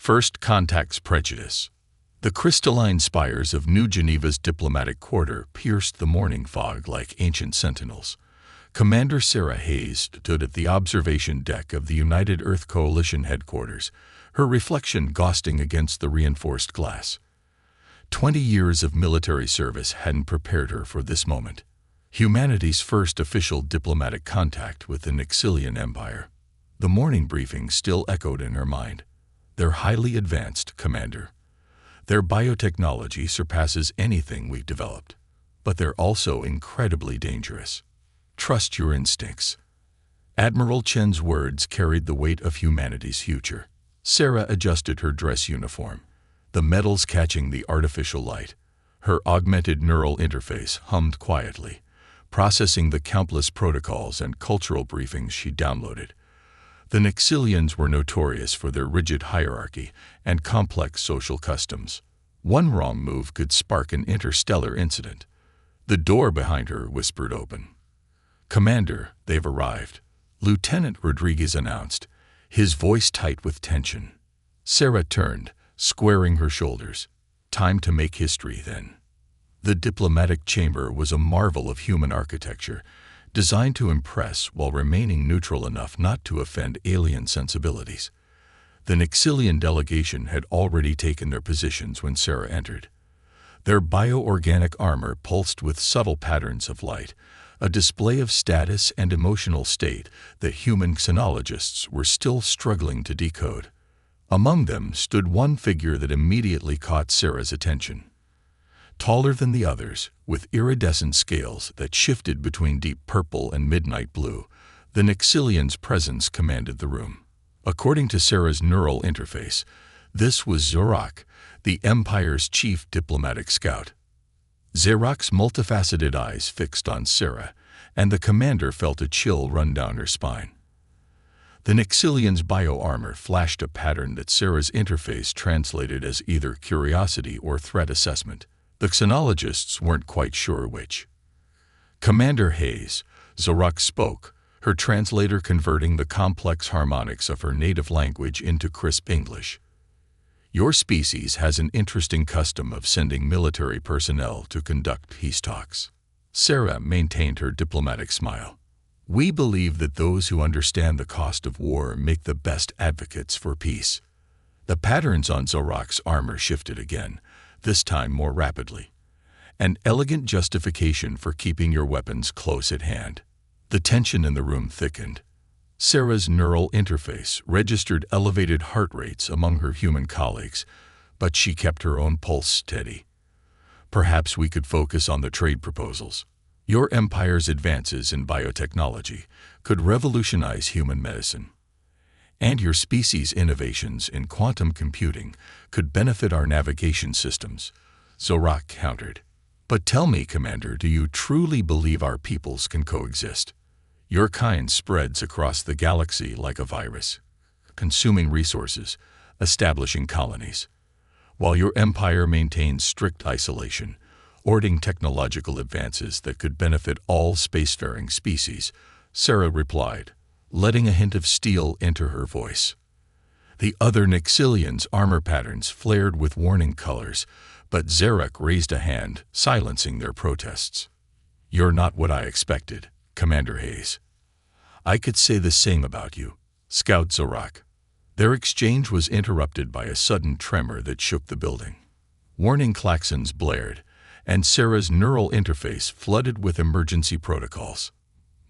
First contact's prejudice. The crystalline spires of New Geneva's diplomatic quarter pierced the morning fog like ancient sentinels. Commander Sarah Hayes stood at the observation deck of the United Earth Coalition headquarters, her reflection ghosting against the reinforced glass. 20 years of military service hadn't prepared her for this moment. Humanity's first official diplomatic contact with the Nixilian Empire. The morning briefing still echoed in her mind. They're highly advanced, Commander. Their biotechnology surpasses anything we've developed. But they're also incredibly dangerous. Trust your instincts. Admiral Chen's words carried the weight of humanity's future. Sarah adjusted her dress uniform, the metals catching the artificial light. Her augmented neural interface hummed quietly, processing the countless protocols and cultural briefings she downloaded. The Nixilians were notorious for their rigid hierarchy and complex social customs. One wrong move could spark an interstellar incident. The door behind her whispered open. "Commander, they've arrived," Lieutenant Rodriguez announced, his voice tight with tension. Sarah turned, squaring her shoulders. Time to make history, then. The diplomatic chamber was a marvel of human architecture, designed to impress while remaining neutral enough not to offend alien sensibilities. The Nixilian delegation had already taken their positions when Sarah entered. Their bioorganic armor pulsed with subtle patterns of light, a display of status and emotional state that human xenologists were still struggling to decode. Among them stood one figure that immediately caught Sarah's attention. Taller than the others, with iridescent scales that shifted between deep purple and midnight blue, the Nixilian's presence commanded the room. According to Sarah's neural interface, this was Zorak, the Empire's chief diplomatic scout. Zorak's multifaceted eyes fixed on Sarah, and the commander felt a chill run down her spine. The Nixilian's bioarmor flashed a pattern that Sarah's interface translated as either curiosity or threat assessment. The xenologists weren't quite sure which. "Commander Hayes," Zorak spoke, her translator converting the complex harmonics of her native language into crisp English. "Your species has an interesting custom of sending military personnel to conduct peace talks." Sarah maintained her diplomatic smile. "We believe that those who understand the cost of war make the best advocates for peace." The patterns on Zorak's armor shifted again, this time more rapidly. "An elegant justification for keeping your weapons close at hand." The tension in the room thickened. Sarah's neural interface registered elevated heart rates among her human colleagues, but she kept her own pulse steady. "Perhaps we could focus on the trade proposals. Your empire's advances in biotechnology could revolutionize human medicine. And your species' innovations in quantum computing could benefit our navigation systems," Zorak countered. "But tell me, Commander, do you truly believe our peoples can coexist? Your kind spreads across the galaxy like a virus, consuming resources, establishing colonies, while your empire maintains strict isolation, hoarding technological advances that could benefit all spacefaring species," Sarah replied, letting a hint of steel enter her voice. The other Nixilians' armor patterns flared with warning colors, but Zorak raised a hand, silencing their protests. "You're not what I expected, Commander Hayes." "I could say the same about you, Scout Zorak." Their exchange was interrupted by a sudden tremor that shook the building. Warning klaxons blared, and Sarah's neural interface flooded with emergency protocols.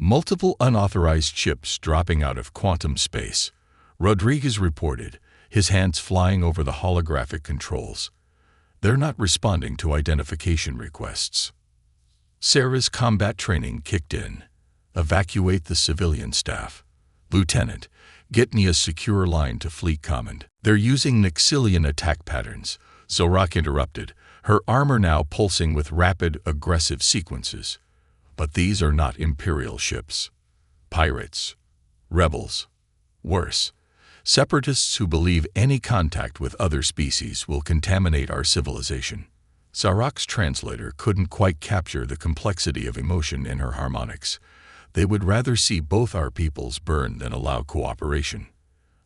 Multiple unauthorized ships dropping out of quantum space, Rodriguez reported, his hands flying over the holographic controls. "They're not responding to identification requests." Sarah's combat training kicked in. "Evacuate the civilian staff. Lieutenant, get me a secure line to Fleet Command." "They're using Nixilian attack patterns," Zorak interrupted, her armor now pulsing with rapid, aggressive sequences. "But these are not Imperial ships. Pirates. Rebels. Worse, separatists who believe any contact with other species will contaminate our civilization." Zorak's translator couldn't quite capture the complexity of emotion in her harmonics. They would rather see both our peoples burn than allow cooperation.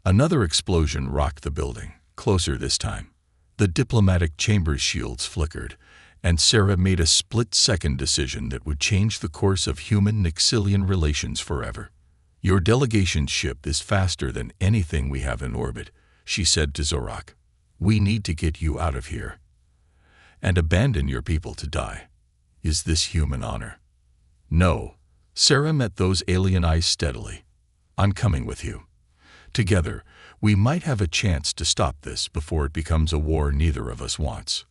Another explosion rocked the building. closer this time. The diplomatic chamber's shields flickered, and Sarah made a split-second decision that would change the course of human-Nixilian relations forever. "Your delegation ship is faster than anything we have in orbit," she said to Zorak. "We need to get you out of here and abandon your people to die. Is this human honor?" "No." Sarah met those alien eyes steadily. "I'm coming with you. Together, we might have a chance to stop this before it becomes a war neither of us wants."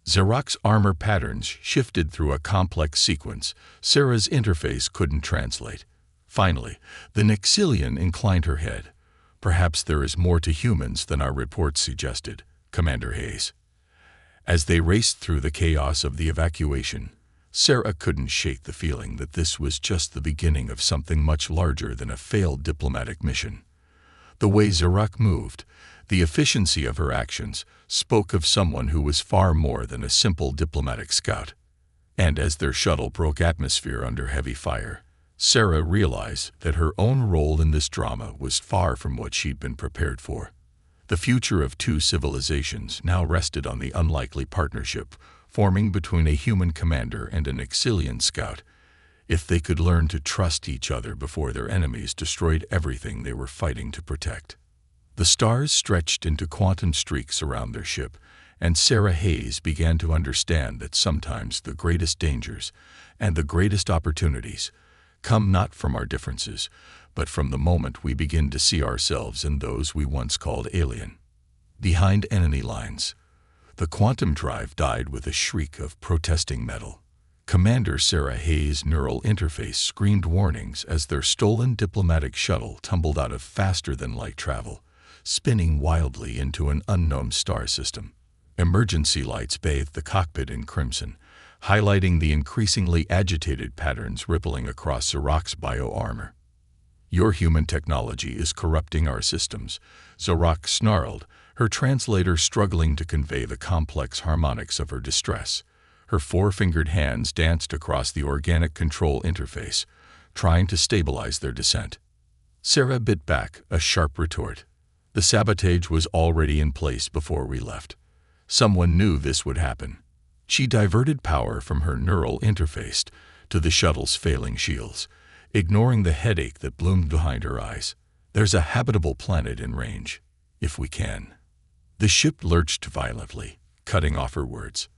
Zorak's armor patterns shifted through a complex sequence Sarah's interface couldn't translate. Finally, the Nixilian inclined her head. "Perhaps there is more to humans than our reports suggested, Commander Hayes." As they raced through the chaos of the evacuation, Sarah couldn't shake the feeling that this was just the beginning of something much larger than a failed diplomatic mission. The way Zorak moved, the efficiency of her actions, spoke of someone who was far more than a simple diplomatic scout. And as their shuttle broke atmosphere under heavy fire, Sarah realized that her own role in this drama was far from what she'd been prepared for. The future of two civilizations now rested on the unlikely partnership forming between a human commander and an Nixilian scout, if they could learn to trust each other before their enemies destroyed everything they were fighting to protect. The stars stretched into quantum streaks around their ship, and Sarah Hayes began to understand that sometimes the greatest dangers and the greatest opportunities come not from our differences, but from the moment we begin to see ourselves in those we once called alien. Behind enemy lines, the quantum drive died with a shriek of protesting metal. Commander Sarah Hayes' neural interface screamed warnings as their stolen diplomatic shuttle tumbled out of faster-than-light travel, spinning wildly into an unknown star system. Emergency lights bathed the cockpit in crimson, highlighting the increasingly agitated patterns rippling across Zorak's bio-armor. "Your human technology is corrupting our systems," Zorak snarled, her translator struggling to convey the complex harmonics of her distress. Her four-fingered hands danced across the organic control interface, trying to stabilize their descent. Sarah bit back a sharp retort. "The sabotage was already in place before we left. Someone knew this would happen." She diverted power from her neural interface to the shuttle's failing shields, ignoring the headache that bloomed behind her eyes. "There's a habitable planet in range, if we can." The ship lurched violently, cutting off her words.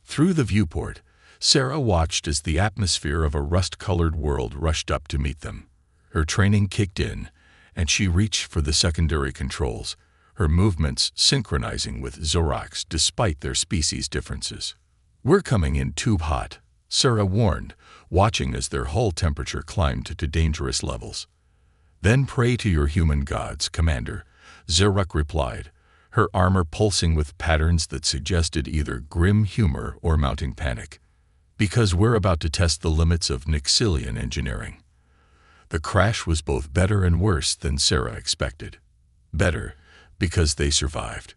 Through the viewport, Sarah watched as the atmosphere of a rust-colored world rushed up to meet them. Her training kicked in, and she reached for the secondary controls, her movements synchronizing with Zorak's despite their species differences. "We're coming in too hot," Sarah warned, watching as their hull temperature climbed to dangerous levels. "Then pray to your human gods, Commander," Zorak replied, her armor pulsing with patterns that suggested either grim humor or mounting panic. "Because we're about to test the limits of Nixilian engineering." The crash was both better and worse than Sarah expected. Better, because they survived.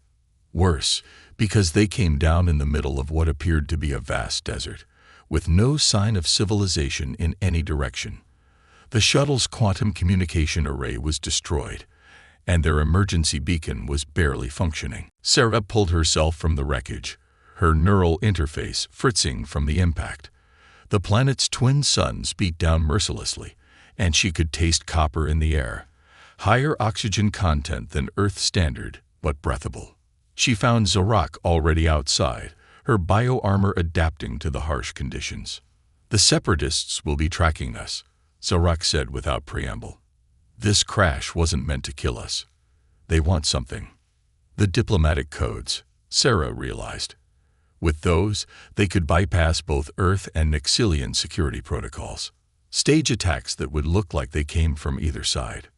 Worse, because they came down in the middle of what appeared to be a vast desert, with no sign of civilization in any direction. The shuttle's quantum communication array was destroyed, and their emergency beacon was barely functioning. Sarah pulled herself from the wreckage, her neural interface fritzing from the impact. The planet's twin suns beat down mercilessly, and she could taste copper in the air, higher oxygen content than Earth standard, but breathable. She found Zorak already outside, her bio-armor adapting to the harsh conditions. "The Separatists will be tracking us," Zorak said without preamble. "This crash wasn't meant to kill us. They want something." The diplomatic codes, Sarah realized. With those, they could bypass both Earth and Nixilian security protocols. Stage attacks that would look like they came from either side.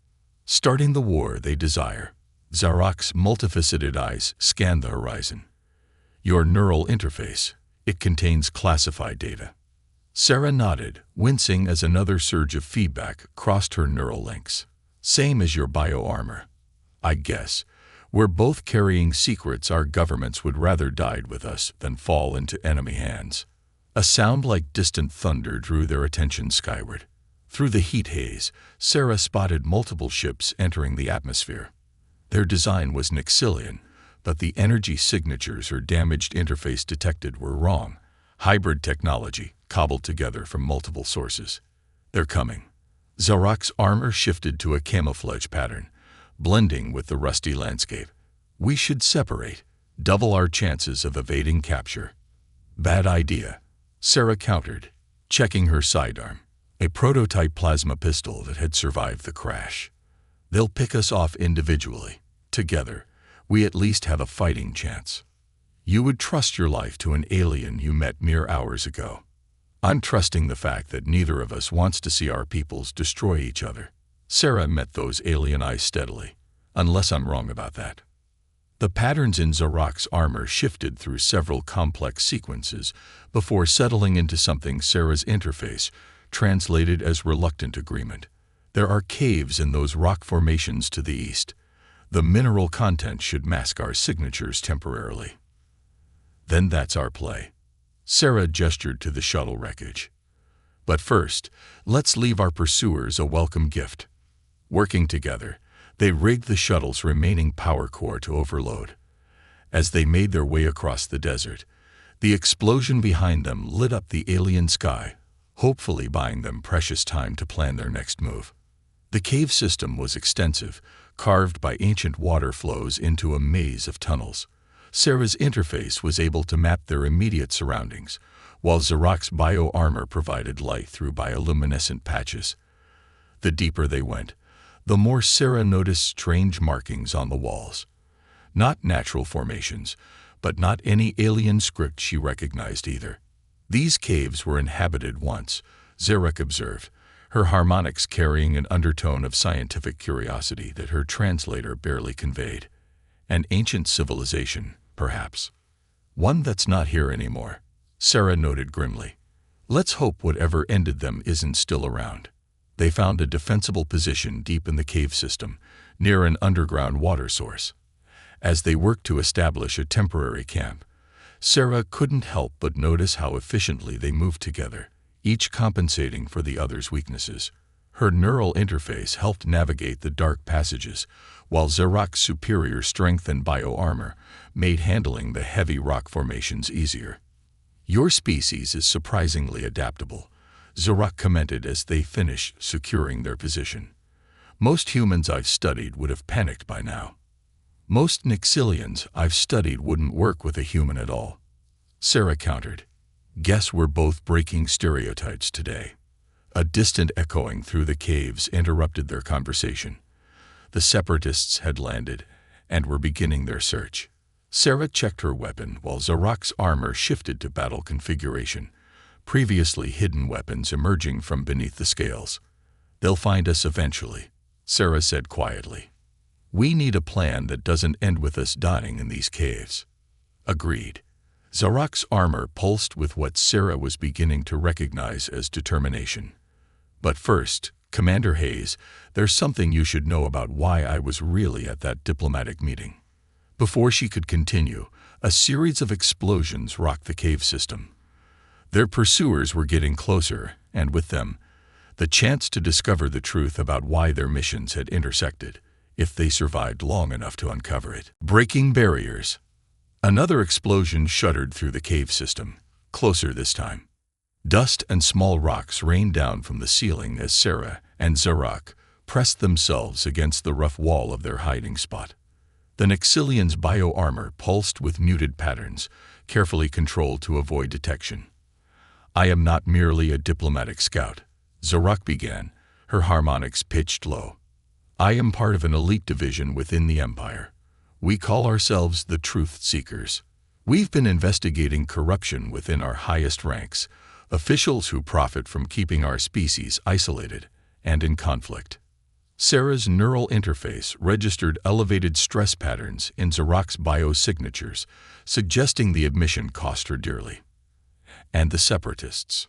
Starting the war they desire. Zorak's multifaceted eyes scanned the horizon. "Your neural interface. It contains classified data." Sarah nodded, wincing as another surge of feedback crossed her neural links. "Same as your bio-armor. I guess we're both carrying secrets our governments would rather die with us than fall into enemy hands." A sound like distant thunder drew their attention skyward. Through the heat haze, Sarah spotted multiple ships entering the atmosphere. Their design was Nixilian, but the energy signatures her damaged interface detected were wrong. Hybrid technology, cobbled together from multiple sources. They're coming. Zarak's armor shifted to a camouflage pattern, blending with the rusty landscape. We should separate, double our chances of evading capture. Bad idea, Sarah countered, checking her sidearm, a prototype plasma pistol that had survived the crash. They'll pick us off individually. Together, we at least have a fighting chance. You would trust your life to an alien you met mere hours ago. I'm trusting the fact that neither of us wants to see our peoples destroy each other. Sarah met those alien eyes steadily, unless I'm wrong about that. The patterns in Zarak's armor shifted through several complex sequences before settling into something Sarah's interface translated as reluctant agreement. There are caves in those rock formations to the east. The mineral content should mask our signatures temporarily. Then that's our play. Sarah gestured to the shuttle wreckage. But first, let's leave our pursuers a welcome gift. Working together, they rigged the shuttle's remaining power core to overload. As they made their way across the desert, the explosion behind them lit up the alien sky, hopefully buying them precious time to plan their next move. The cave system was extensive, carved by ancient water flows into a maze of tunnels. Sarah's interface was able to map their immediate surroundings, while Zarak's bio-armor provided light through bioluminescent patches. The deeper they went, the more Sarah noticed strange markings on the walls. Not natural formations, but not any alien script she recognized either. These caves were inhabited once, Zarek observed, her harmonics carrying an undertone of scientific curiosity that her translator barely conveyed. An ancient civilization, perhaps. One that's not here anymore, Sarah noted grimly. Let's hope whatever ended them isn't still around. They found a defensible position deep in the cave system, near an underground water source. As they worked to establish a temporary camp, Sarah couldn't help but notice how efficiently they moved together, each compensating for the other's weaknesses. Her neural interface helped navigate the dark passages, while Zarak's superior strength and bio-armor made handling the heavy rock formations easier. Your species is surprisingly adaptable, Zarak commented as they finished securing their position. Most humans I've studied would have panicked by now. Most Nixilians I've studied wouldn't work with a human at all, Sarah countered. Guess we're both breaking stereotypes today. A distant echoing through the caves interrupted their conversation. The separatists had landed and were beginning their search. Sarah checked her weapon while Zarak's armor shifted to battle configuration, previously hidden weapons emerging from beneath the scales. They'll find us eventually, Sarah said quietly. We need a plan that doesn't end with us dying in these caves. Agreed. Zarak's armor pulsed with what Sarah was beginning to recognize as determination. But first, Commander Hayes, there's something you should know about why I was really at that diplomatic meeting. Before she could continue, a series of explosions rocked the cave system. Their pursuers were getting closer, and with them, the chance to discover the truth about why their missions had intersected, if they survived long enough to uncover it. Breaking barriers. Another explosion shuddered through the cave system, closer this time. Dust and small rocks rained down from the ceiling as Sarah and Zarak pressed themselves against the rough wall of their hiding spot. The Nixilians' bio-armor pulsed with muted patterns, carefully controlled to avoid detection. I am not merely a diplomatic scout, Zarak began, her harmonics pitched low. I am part of an elite division within the Empire. We call ourselves the Truth Seekers. We've been investigating corruption within our highest ranks, officials who profit from keeping our species isolated and in conflict. Sarah's neural interface registered elevated stress patterns in Zarak's biosignatures, suggesting the admission cost her dearly. And the separatists.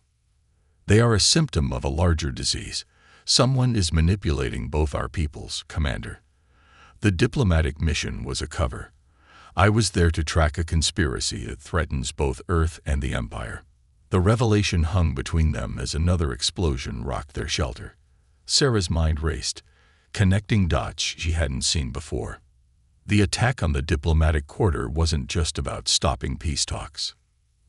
They are a symptom of a larger disease. Someone is manipulating both our peoples, Commander. The diplomatic mission was a cover. I was there to track a conspiracy that threatens both Earth and the Empire. The revelation hung between them as another explosion rocked their shelter. Sarah's mind raced, connecting dots she hadn't seen before. The attack on the diplomatic quarter wasn't just about stopping peace talks.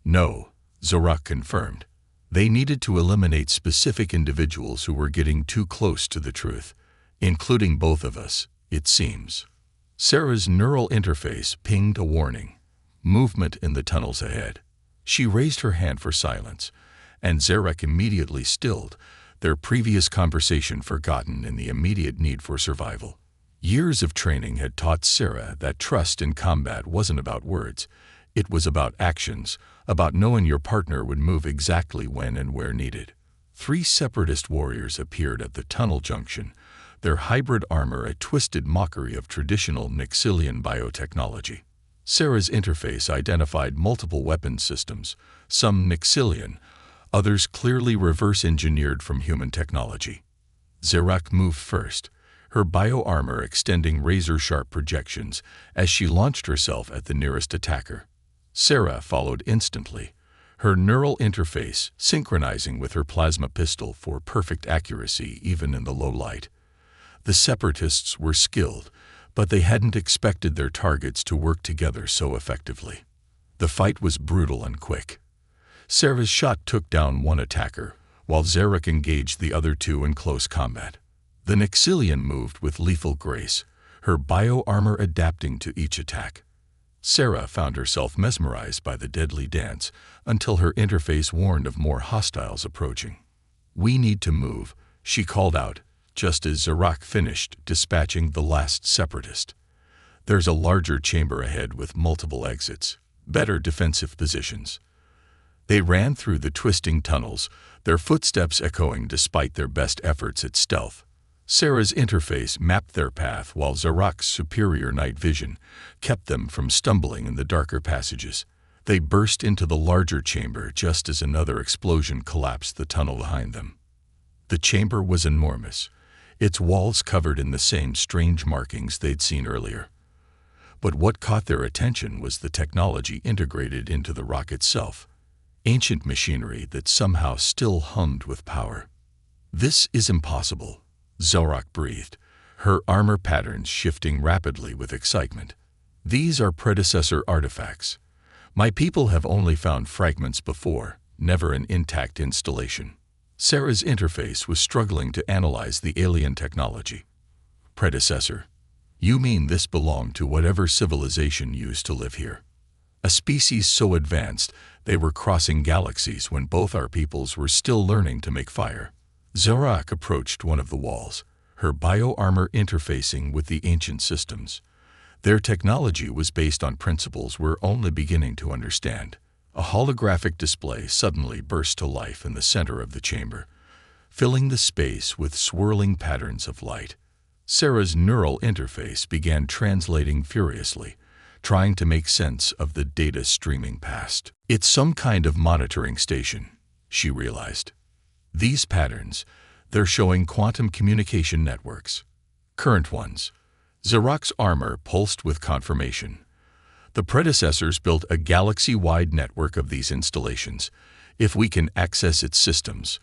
No, Zorak confirmed. They needed to eliminate specific individuals who were getting too close to the truth, including both of us, it seems. Sarah's neural interface pinged a warning. Movement in the tunnels ahead. She raised her hand for silence, and Zorak immediately stilled, their previous conversation forgotten in the immediate need for survival. Years of training had taught Sarah that trust in combat wasn't about words. It was about actions, about knowing your partner would move exactly when and where needed. 3 separatist warriors appeared at the tunnel junction, their hybrid armor a twisted mockery of traditional Nixilian biotechnology. Sarah's interface identified multiple weapon systems, some Nixilian, others clearly reverse-engineered from human technology. Zorak moved first, her bioarmor extending razor-sharp projections as she launched herself at the nearest attacker. Sarah followed instantly, her neural interface synchronizing with her plasma pistol for perfect accuracy even in the low light. The separatists were skilled, but they hadn't expected their targets to work together so effectively. The fight was brutal and quick. Sarah's shot took down one attacker, while Zorak engaged the other 2 in close combat. The Nixilian moved with lethal grace, her bioarmor adapting to each attack. Sarah found herself mesmerized by the deadly dance until her interface warned of more hostiles approaching. "We need to move," she called out, just as Zorak finished dispatching the last separatist. "There's a larger chamber ahead with multiple exits, better defensive positions." They ran through the twisting tunnels, their footsteps echoing despite their best efforts at stealth. Sarah's interface mapped their path while Zorak's superior night vision kept them from stumbling in the darker passages. They burst into the larger chamber just as another explosion collapsed the tunnel behind them. The chamber was enormous, its walls covered in the same strange markings they'd seen earlier. But what caught their attention was the technology integrated into the rock itself, ancient machinery that somehow still hummed with power. "This is impossible," Zorak breathed, her armor patterns shifting rapidly with excitement. "These are predecessor artifacts. My people have only found fragments before, never an intact installation." Sarah's interface was struggling to analyze the alien technology. "Predecessor? You mean this belonged to whatever civilization used to live here? A species so advanced they were crossing galaxies when both our peoples were still learning to make fire." Zorak approached one of the walls, her bioarmor interfacing with the ancient systems. Their technology was based on principles we're only beginning to understand. A holographic display suddenly burst to life in the center of the chamber, filling the space with swirling patterns of light. Sarah's neural interface began translating furiously, trying to make sense of the data streaming past. "It's some kind of monitoring station," she realized. "These patterns, they're showing quantum communication networks. Current ones." Zorak's armor pulsed with confirmation. "The predecessors built a galaxy-wide network of these installations. If we can access its systems,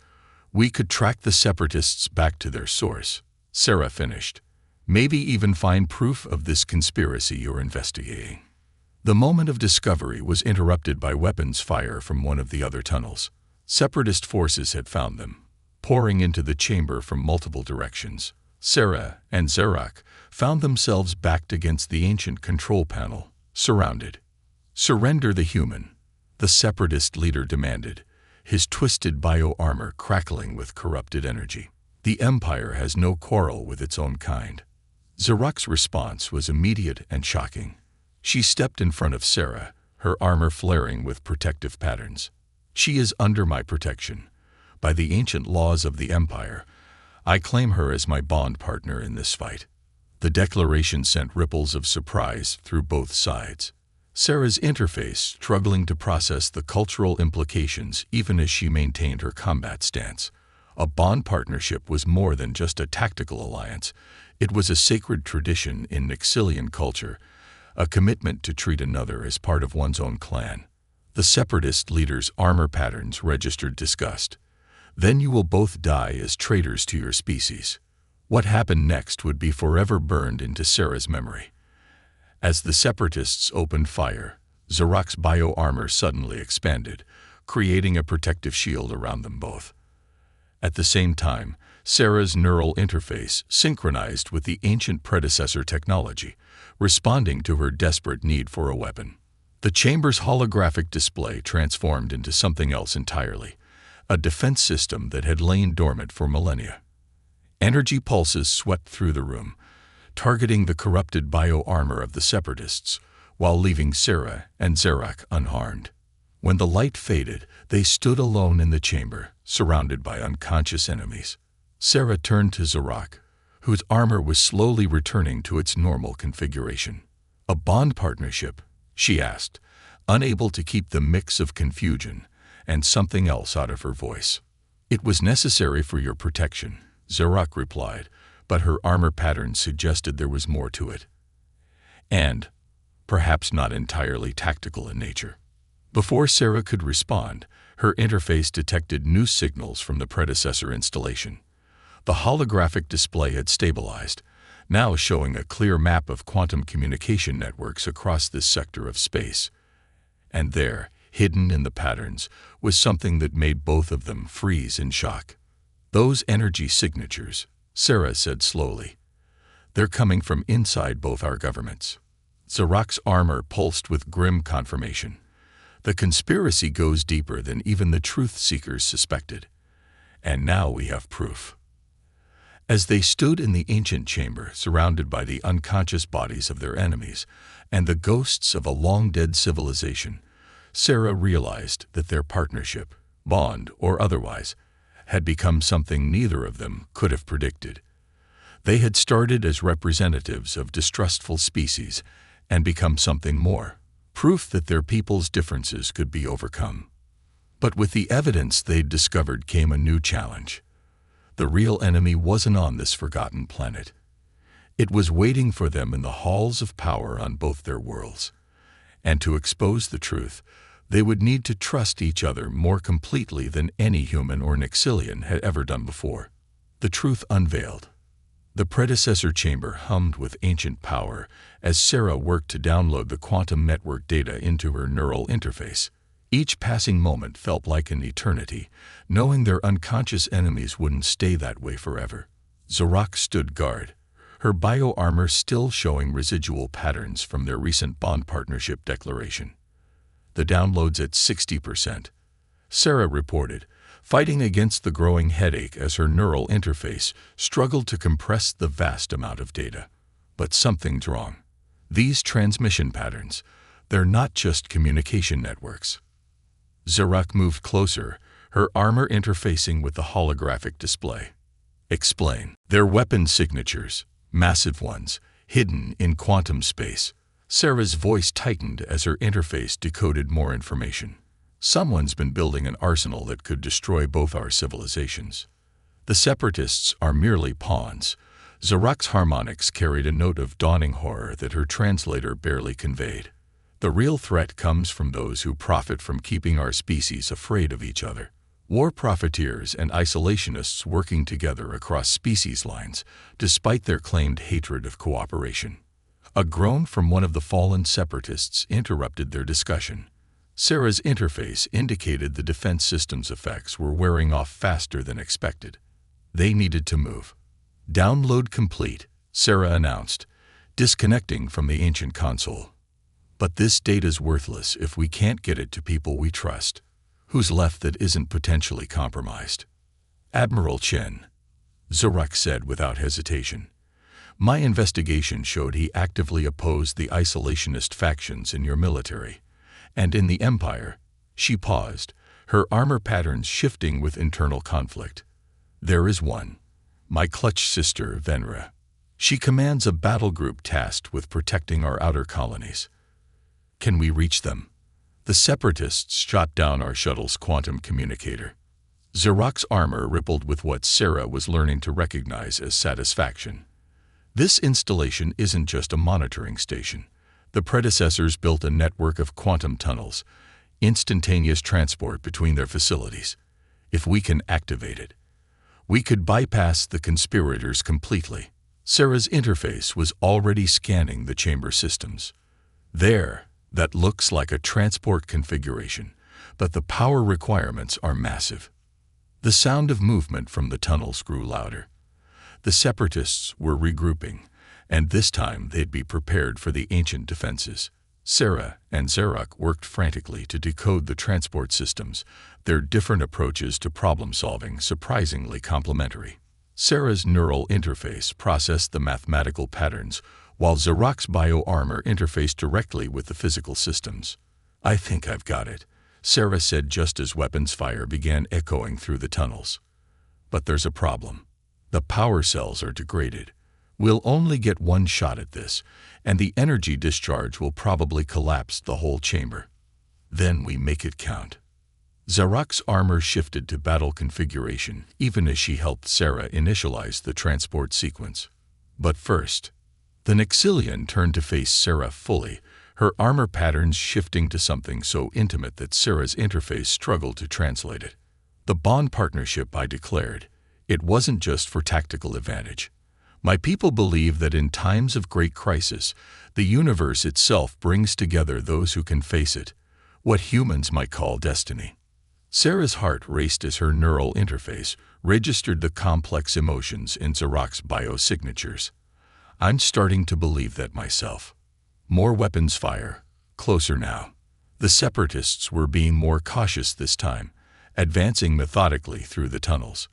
we could track the separatists back to their source," Sarah finished. "Maybe even find proof of this conspiracy you're investigating." The moment of discovery was interrupted by weapons fire from one of the other tunnels. Separatist forces had found them, pouring into the chamber from multiple directions. Sarah and Zorak found themselves backed against the ancient control panel, surrounded. "Surrender the human," the separatist leader demanded, his twisted bioarmor crackling with corrupted energy. "The Empire has no quarrel with its own kind." Zorak's response was immediate and shocking. She stepped in front of Sarah, her armor flaring with protective patterns. "She is under my protection. By the ancient laws of the Empire, I claim her as my bond partner in this fight." The declaration sent ripples of surprise through both sides. Sarah's interface struggling to process the cultural implications even as she maintained her combat stance. A bond partnership was more than just a tactical alliance. It was a sacred tradition in Nixilian culture, a commitment to treat another as part of one's own clan. The separatist leader's armor patterns registered disgust. "Then you will both die as traitors to your species." What happened next would be forever burned into Sarah's memory. As the Separatists opened fire, Zarak's bio-armor suddenly expanded, creating a protective shield around them both. At the same time, Sarah's neural interface synchronized with the ancient predecessor technology, responding to her desperate need for a weapon. The chamber's holographic display transformed into something else entirely, a defense system that had lain dormant for millennia. Energy pulses swept through the room, targeting the corrupted bio-armor of the Separatists, while leaving Sarah and Zarak unharmed. When the light faded, they stood alone in the chamber, surrounded by unconscious enemies. Sarah turned to Zarak, whose armor was slowly returning to its normal configuration. "A bond partnership?" she asked, unable to keep the mix of confusion and something else out of her voice. "It was necessary for your protection," Zarak replied, but her armor pattern suggested there was more to it. And, perhaps not entirely tactical in nature. Before Sarah could respond, her interface detected new signals from the predecessor installation. The holographic display had stabilized, now showing a clear map of quantum communication networks across this sector of space. And there, hidden in the patterns, was something that made both of them freeze in shock. "Those energy signatures," Sarah said slowly. "They're coming from inside both our governments." Zarak's armor pulsed with grim confirmation. The conspiracy goes deeper than even the truth-seekers suspected. And now we have proof. As they stood in the ancient chamber, surrounded by the unconscious bodies of their enemies and the ghosts of a long-dead civilization, Sarah realized that their partnership, bond or otherwise, had become something neither of them could have predicted. They had started as representatives of distrustful species and become something more, proof that their people's differences could be overcome. But with the evidence they'd discovered came a new challenge. The real enemy wasn't on this forgotten planet. It was waiting for them in the halls of power on both their worlds. And to expose the truth, they would need to trust each other more completely than any human or Nixilian had ever done before. The truth unveiled. The predecessor chamber hummed with ancient power as Sarah worked to download the quantum network data into her neural interface. Each passing moment felt like an eternity, knowing their unconscious enemies wouldn't stay that way forever. Zarak stood guard, her bio-armor still showing residual patterns from their recent bond partnership declaration. "The download's at 60%, Sarah reported, fighting against the growing headache as her neural interface struggled to compress the vast amount of data. But something's wrong. These transmission patterns, they're not just communication networks." Zarak moved closer, her armor interfacing with the holographic display. "Explain." "They're weapon signatures, massive ones, hidden in quantum space." Sarah's voice tightened as her interface decoded more information. "Someone's been building an arsenal that could destroy both our civilizations. The Separatists are merely pawns." Zarak's harmonics carried a note of dawning horror that her translator barely conveyed. "The real threat comes from those who profit from keeping our species afraid of each other. War profiteers and isolationists working together across species lines, despite their claimed hatred of cooperation." A groan from one of the fallen Separatists interrupted their discussion. Sarah's interface indicated the defense system's effects were wearing off faster than expected. They needed to move. "Download complete," Sarah announced, disconnecting from the ancient console. "But this data's worthless if we can't get it to people we trust. Who's left that isn't potentially compromised?" "Admiral Chen," Zarak said without hesitation. "My investigation showed he actively opposed the isolationist factions in your military. And in the Empire," she paused, her armor patterns shifting with internal conflict. "There is one. My clutch sister, Venra. She commands a battle group tasked with protecting our outer colonies. Can we reach them?" "The Separatists shot down our shuttle's quantum communicator." Zarak's armor rippled with what Sarah was learning to recognize as satisfaction. "This installation isn't just a monitoring station. The predecessors built a network of quantum tunnels, instantaneous transport between their facilities. If we can activate it, we could bypass the conspirators completely." Sarah's interface was already scanning the chamber systems. There, that looks like a transport configuration, but the power requirements are massive. The sound of movement from the tunnels grew louder. The separatists were regrouping, and this time they'd be prepared for the ancient defenses. Sarah and Zarok worked frantically to decode the transport systems, their different approaches to problem-solving surprisingly complementary. Sarah's neural interface processed the mathematical patterns, while Zarok's bio-armor interfaced directly with the physical systems. "I think I've got it," Sarah said just as weapons fire began echoing through the tunnels. "But there's a problem. The power cells are degraded. We'll only get one shot at this, and the energy discharge will probably collapse the whole chamber. Then we make it count." Zarok's armor shifted to battle configuration even as she helped Sarah initialize the transport sequence. But first, the Nixilian turned to face Sarah fully, her armor patterns shifting to something so intimate that Sarah's interface struggled to translate it. "The bond partnership," I declared. "It wasn't just for tactical advantage. My people believe that in times of great crisis, the universe itself brings together those who can face it, what humans might call destiny." Sarah's heart raced as her neural interface registered the complex emotions in Zarok's biosignatures. "I'm starting to believe that myself." More weapons fire, closer now. The separatists were being more cautious this time, advancing methodically through the tunnels.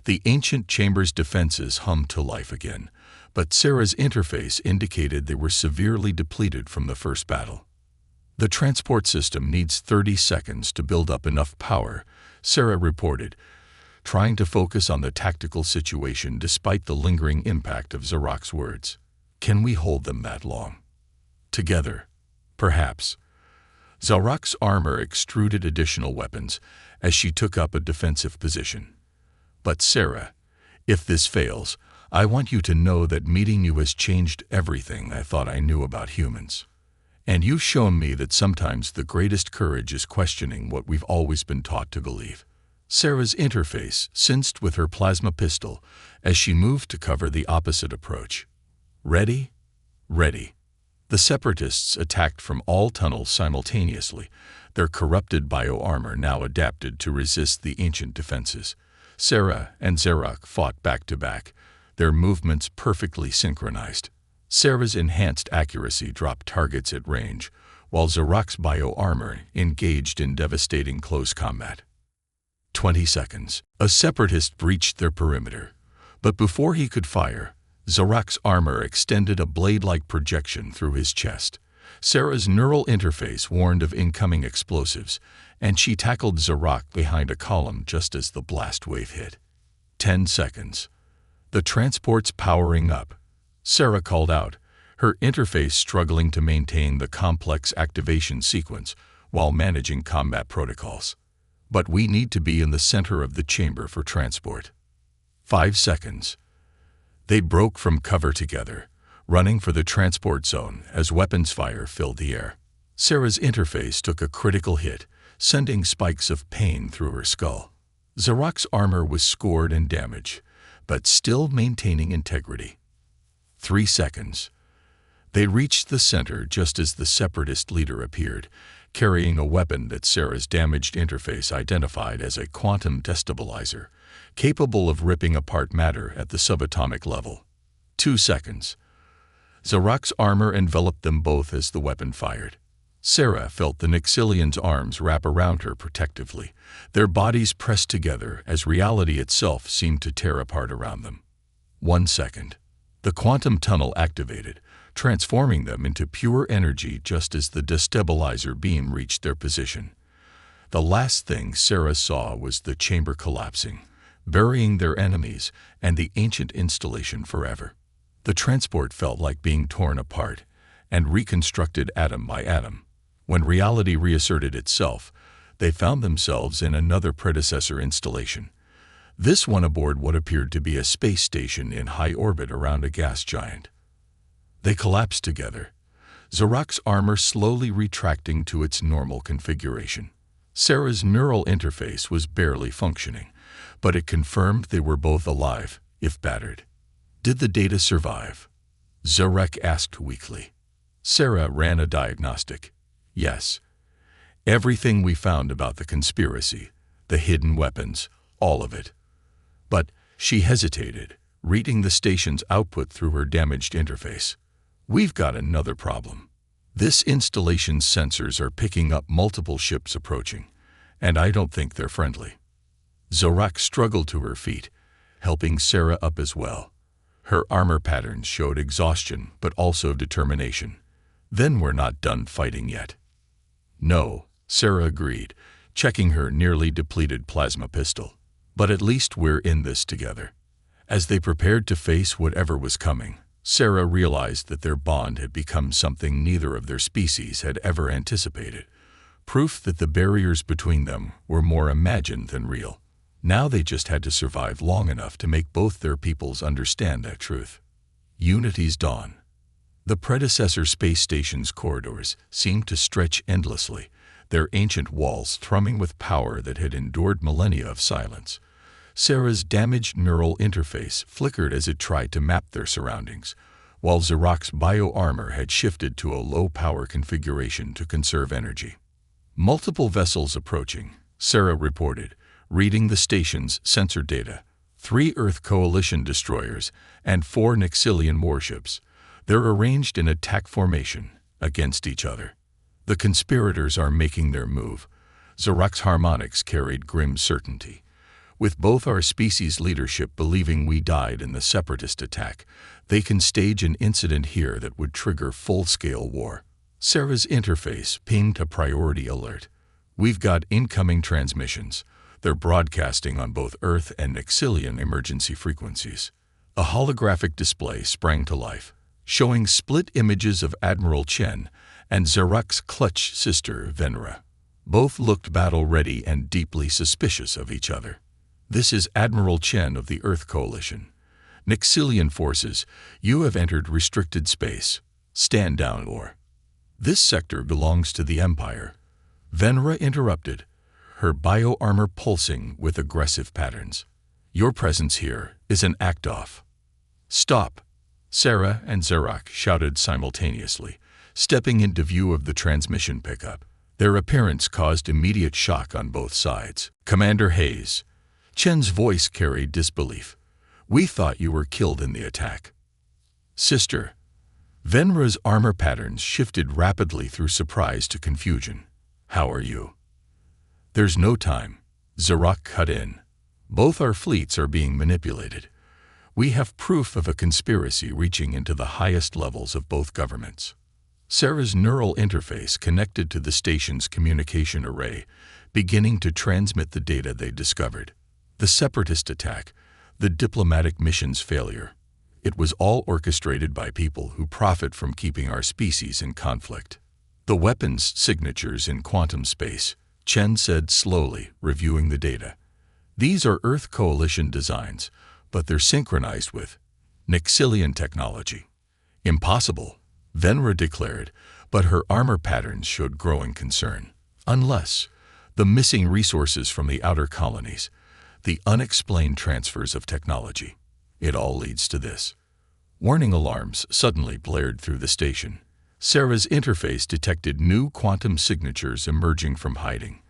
The ancient chamber's defenses hummed to life again, but Sarah's interface indicated they were severely depleted from the first battle. "The transport system needs 30 seconds to build up enough power," Sarah reported, trying to focus on the tactical situation despite the lingering impact of Zarok's words. "Can we hold them that long? Together, perhaps." Zarok's armor extruded additional weapons as she took up a defensive position. "But Sarah, if this fails, I want you to know that meeting you has changed everything I thought I knew about humans. And you've shown me that sometimes the greatest courage is questioning what we've always been taught to believe." Sarah's interface synced with her plasma pistol as she moved to cover the opposite approach. "Ready? Ready." The separatists attacked from all tunnels simultaneously, their corrupted bio-armor now adapted to resist the ancient defenses. Sarah and Zarok fought back-to-back, their movements perfectly synchronized. Sarah's enhanced accuracy dropped targets at range, while Zarok's bio-armor engaged in devastating close combat. 20 seconds. A separatist breached their perimeter, but before he could fire, Zarok's armor extended a blade-like projection through his chest. Sarah's neural interface warned of incoming explosives, and she tackled Zarok behind a column just as the blast wave hit. 10 seconds. "The transport's powering up," Sarah called out, her interface struggling to maintain the complex activation sequence while managing combat protocols. "But we need to be in the center of the chamber for transport." 5 seconds. They broke from cover together, running for the transport zone as weapons fire filled the air. Sarah's interface took a critical hit, sending spikes of pain through her skull. Zarok's armor was scored and damaged, but still maintaining integrity. 3 seconds. They reached the center just as the separatist leader appeared, carrying a weapon that Sarah's damaged interface identified as a quantum destabilizer, capable of ripping apart matter at the subatomic level. 2 seconds. Zarok's armor enveloped them both as the weapon fired. Sarah felt the Nixilian's arms wrap around her protectively, their bodies pressed together as reality itself seemed to tear apart around them. 1 second. The quantum tunnel activated, transforming them into pure energy just as the destabilizer beam reached their position. The last thing Sarah saw was the chamber collapsing, burying their enemies and the ancient installation forever. The transport felt like being torn apart and reconstructed atom by atom. When reality reasserted itself, they found themselves in another predecessor installation, this one aboard what appeared to be a space station in high orbit around a gas giant. They collapsed together, Zarok's armor slowly retracting to its normal configuration. Sarah's neural interface was barely functioning, but it confirmed they were both alive, if battered. Did the data survive? Zarek asked weakly. Sarah ran a diagnostic. Yes. Everything we found about the conspiracy, the hidden weapons, all of it. But she hesitated, reading the station's output through her damaged interface. We've got another problem. This installation's sensors are picking up multiple ships approaching, and I don't think they're friendly. Zorak struggled to her feet, helping Sarah up as well. Her armor patterns showed exhaustion but also determination. Then we're not done fighting yet. No, Sarah agreed, checking her nearly depleted plasma pistol. But at least we're in this together. As they prepared to face whatever was coming, Sarah realized that their bond had become something neither of their species had ever anticipated. Proof that the barriers between them were more imagined than real. Now they just had to survive long enough to make both their peoples understand that truth. Unity's dawn. The predecessor space station's corridors seemed to stretch endlessly, their ancient walls thrumming with power that had endured millennia of silence. Sarah's damaged neural interface flickered as it tried to map their surroundings, while Zarak's bio-armor had shifted to a low-power configuration to conserve energy. Multiple vessels approaching, Sarah reported, reading the station's sensor data. 3 Earth Coalition destroyers and 4 Nixilian warships. They're arranged in attack formation against each other. The conspirators are making their move. Zarak's harmonics carried grim certainty. With both our species' leadership believing we died in the separatist attack, they can stage an incident here that would trigger full-scale war. Sarah's interface pinged a priority alert. We've got incoming transmissions. They're broadcasting on both Earth and Nixilian emergency frequencies. A holographic display sprang to life, showing split images of Admiral Chen and Zarak's clutch sister, Venra. Both looked battle-ready and deeply suspicious of each other. This is Admiral Chen of the Earth Coalition. Nixilian forces, you have entered restricted space. Stand down or. This sector belongs to the Empire. Venra interrupted, her bio-armor pulsing with aggressive patterns. Your presence here is an act-off. Stop! Sarah and Zarak shouted simultaneously, stepping into view of the transmission pickup. Their appearance caused immediate shock on both sides. Commander Hayes. Chen's voice carried disbelief. We thought you were killed in the attack. Sister. Venra's armor patterns shifted rapidly through surprise to confusion. How are you? There's no time. Zarak cut in. Both our fleets are being manipulated. We have proof of a conspiracy reaching into the highest levels of both governments. Sarah's neural interface connected to the station's communication array, beginning to transmit the data they discovered. The separatist attack, the diplomatic mission's failure. It was all orchestrated by people who profit from keeping our species in conflict. The weapons signatures in quantum space, Chen said slowly, reviewing the data. These are Earth Coalition designs, but they're synchronized with Nixilian technology. Impossible, Venra declared, but her armor patterns showed growing concern. Unless the missing resources from the outer colonies, the unexplained transfers of technology. It all leads to this. Warning alarms suddenly blared through the station. Sarah's interface detected new quantum signatures emerging from hiding.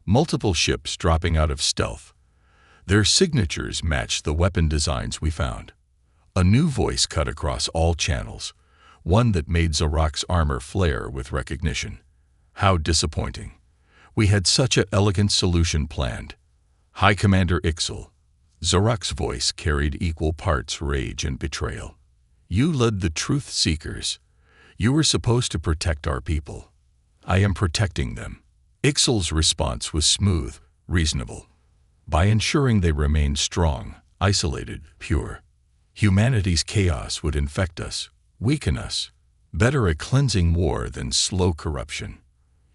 Multiple ships dropping out of stealth. Their signatures matched the weapon designs we found. A new voice cut across all channels, one that made Zarak's armor flare with recognition. How disappointing. We had such an elegant solution planned. High Commander Ixal. Zarak's voice carried equal parts rage and betrayal. You led the Truth Seekers. You were supposed to protect our people. I am protecting them. Ixal's response was smooth, reasonable. By ensuring they remained strong, isolated, pure. Humanity's chaos would infect us, weaken us. Better a cleansing war than slow corruption.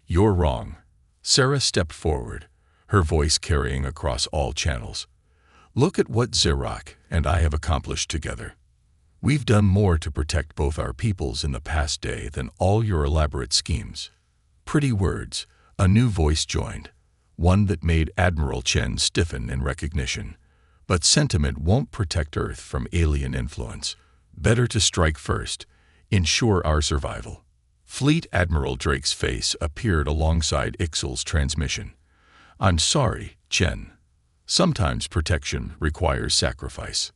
You're wrong. Sarah stepped forward, her voice carrying across all channels. Look at what Zarak and I have accomplished together. We've done more to protect both our peoples in the past day than all your elaborate schemes. Pretty words, a new voice joined, one that made Admiral Chen stiffen in recognition. But sentiment won't protect Earth from alien influence. Better to strike first, ensure our survival. Fleet Admiral Drake's face appeared alongside Ixel's transmission. I'm sorry, Chen. Sometimes protection requires sacrifice.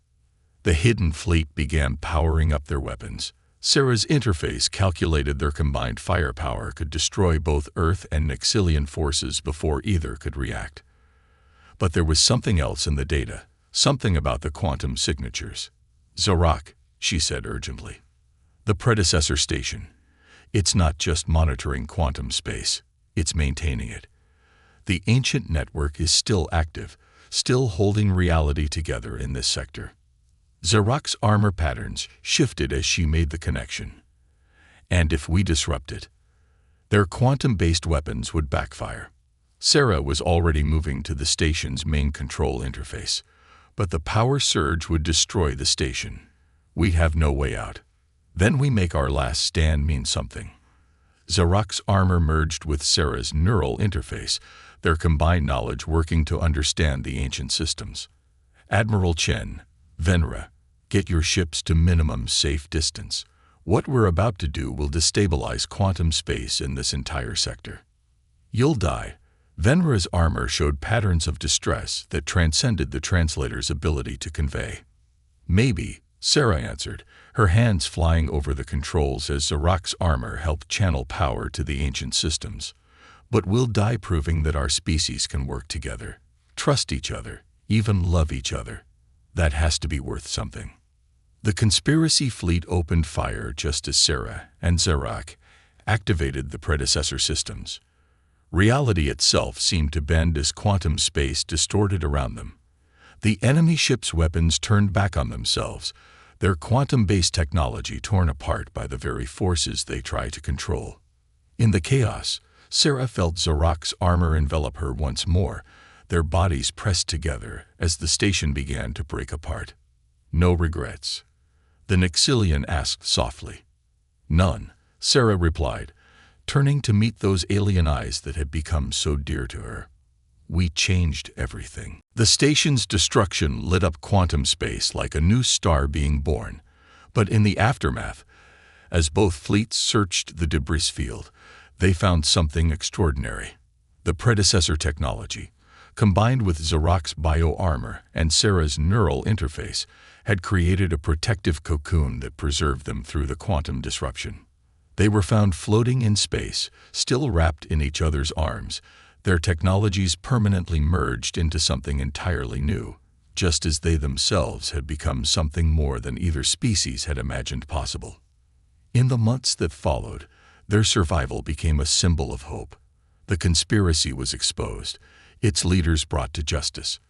The hidden fleet began powering up their weapons. Sarah's interface calculated their combined firepower could destroy both Earth and Nixilian forces before either could react. But there was something else in the data, something about the quantum signatures. Zarak, she said urgently. The predecessor station. It's not just monitoring quantum space, it's maintaining it. The ancient network is still active, still holding reality together in this sector. Zarak's armor patterns shifted as she made the connection. And if we disrupt it, their quantum-based weapons would backfire. Sarah was already moving to the station's main control interface, but the power surge would destroy the station. We have no way out. Then we make our last stand mean something. Zarak's armor merged with Sarah's neural interface, their combined knowledge working to understand the ancient systems. Admiral Chen, Venra, get your ships to minimum safe distance. What we're about to do will destabilize quantum space in this entire sector. You'll die. Venra's armor showed patterns of distress that transcended the translator's ability to convey. Maybe, Sarah answered, her hands flying over the controls as Zarak's armor helped channel power to the ancient systems. But we'll die proving that our species can work together, trust each other, even love each other. That has to be worth something. The conspiracy fleet opened fire just as Sarah and Zarak activated the predecessor systems. Reality itself seemed to bend as quantum space distorted around them. The enemy ship's weapons turned back on themselves, their quantum-based technology torn apart by the very forces they try to control. In the chaos, Sarah felt Zarak's armor envelop her once more, their bodies pressed together as the station began to break apart. No regrets. The Nixilian asked softly. None, Sarah replied, turning to meet those alien eyes that had become so dear to her. We changed everything. The station's destruction lit up quantum space like a new star being born. But in the aftermath, as both fleets searched the debris field, they found something extraordinary. The predecessor technology, combined with Zarak's bio-armor and Sarah's neural interface, had created a protective cocoon that preserved them through the quantum disruption. They were found floating in space, still wrapped in each other's arms, their technologies permanently merged into something entirely new, just as they themselves had become something more than either species had imagined possible. In the months that followed, their survival became a symbol of hope. The conspiracy was exposed, its leaders brought to justice.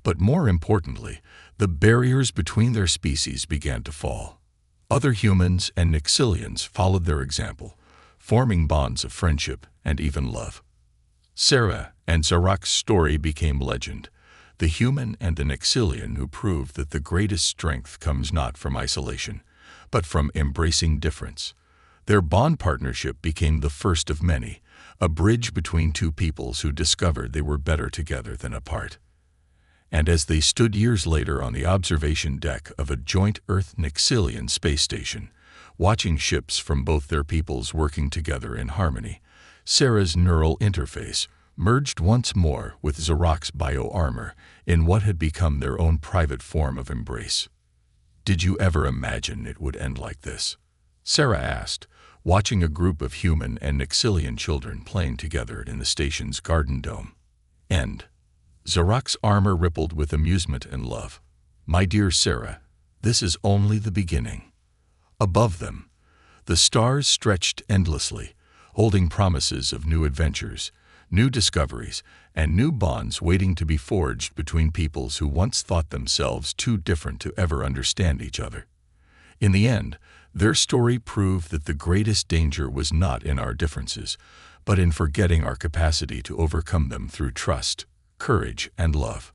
But more importantly, the barriers between their species began to fall. Other humans and Nixilians followed their example, forming bonds of friendship and even love. Sarah and Zarak's story became legend, the human and the Nixilian who proved that the greatest strength comes not from isolation, but from embracing difference. Their bond partnership became the first of many, a bridge between two peoples who discovered they were better together than apart. And as they stood years later on the observation deck of a joint Earth-Nixilian space station, watching ships from both their peoples working together in harmony, Sarah's neural interface merged once more with Zarak's bio-armor in what had become their own private form of embrace. Did you ever imagine it would end like this? Sarah asked, watching a group of human and Nixilian children playing together in the station's garden dome. End. Zarak's armor rippled with amusement and love. My dear Sarah, this is only the beginning. Above them, the stars stretched endlessly, holding promises of new adventures, new discoveries, and new bonds waiting to be forged between peoples who once thought themselves too different to ever understand each other. In the end, their story proved that the greatest danger was not in our differences, but in forgetting our capacity to overcome them through trust, courage, and love.